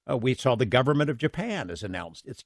we saw the government of Japan has announced it's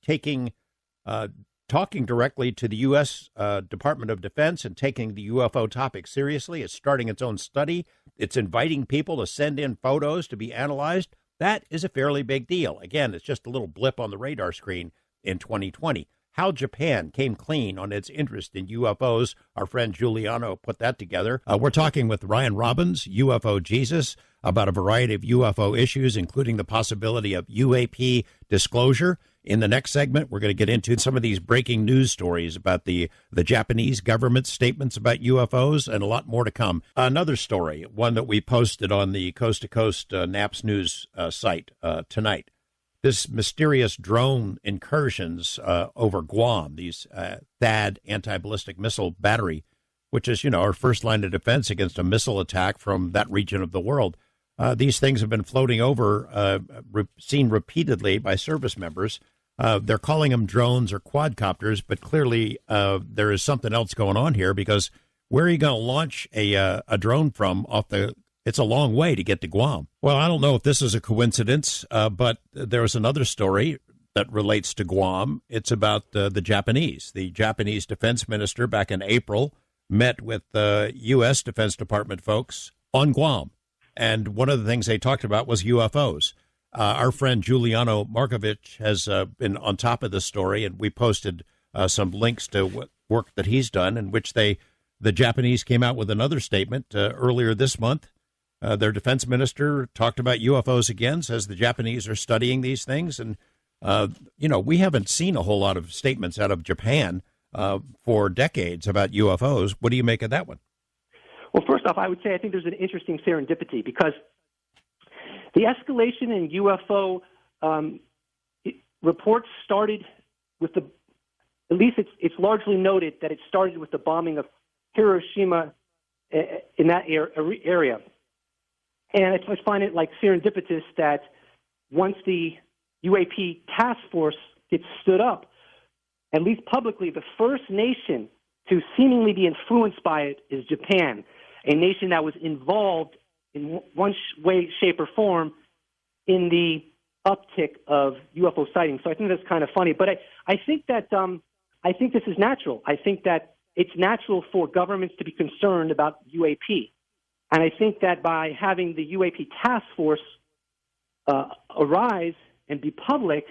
talking directly to the U.S. Department of Defense and taking the UFO topic seriously. It's starting its own study. It's inviting people to send in photos to be analyzed. That is a fairly big deal. Again, it's just a little blip on the radar screen in 2020. How Japan came clean on its interest in UFOs. Our friend Giuliano put that together. We're talking with Ryan Robbins, UFO Jesus, about a variety of UFO issues, including the possibility of UAP disclosure. In the next segment, we're going to get into some of these breaking news stories about the Japanese government's statements about UFOs and a lot more to come. Another story, one that we posted on the Coast to Coast NAPS News site tonight. This mysterious drone incursions over Guam, these THAAD anti-ballistic missile battery, which is, our first line of defense against a missile attack from that region of the world. These things have been floating over, seen repeatedly by service members. They're calling them drones or quadcopters, but clearly there is something else going on here, because where are you going to launch a drone from it's a long way to get to Guam. Well, I don't know if this is a coincidence, but there's another story that relates to Guam. It's about the Japanese. The Japanese defense minister back in April met with the U.S. Defense Department folks on Guam. And one of the things they talked about was UFOs. Our friend Giuliana Marinkovića has been on top of this story, and we posted some links to work that he's done, in which the Japanese came out with another statement earlier this month. Their defense minister talked about UFOs again, says the Japanese are studying these things. And, we haven't seen a whole lot of statements out of Japan for decades about UFOs. What do you make of that one? Well, first off, I would say I think there's an interesting serendipity, because the escalation in UFO reports started with at least it's largely noted that it started with the bombing of Hiroshima in that area. And I just find it like serendipitous that once the UAP task force gets stood up, at least publicly, the first nation to seemingly be influenced by it is Japan, a nation that was involved in one way, shape, or form in the uptick of UFO sightings. So I think that's kind of funny. But I think that I think this is natural. I think that it's natural for governments to be concerned about UAP. And I think that by having the UAP task force arise and be public,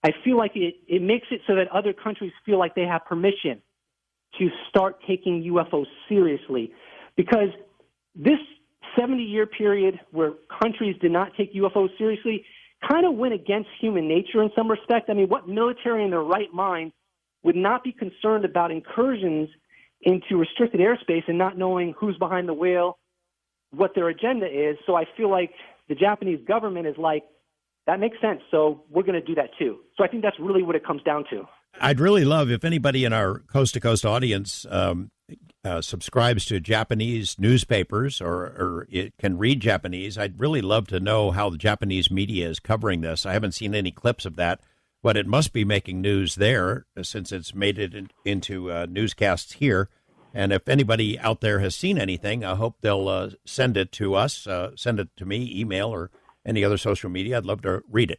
I feel like it makes it so that other countries feel like they have permission to start taking UFOs seriously. Because this 70-year period where countries did not take UFOs seriously kind of went against human nature in some respect. I mean, what military in their right mind would not be concerned about incursions into restricted airspace and not knowing who's behind the wheel, what their agenda is? So I feel like the Japanese government is like, that makes sense, so we're going to do that too. So I think that's really what it comes down to. I'd really love if anybody in our coast-to-coast audience subscribes to Japanese newspapers or it can read Japanese. I'd really love to know how the Japanese media is covering this. I haven't seen any clips of that, but it must be making news there since it's made it into newscasts here. And if anybody out there has seen anything, I hope they'll send it to us, send it to me, email, or any other social media. I'd love to read it.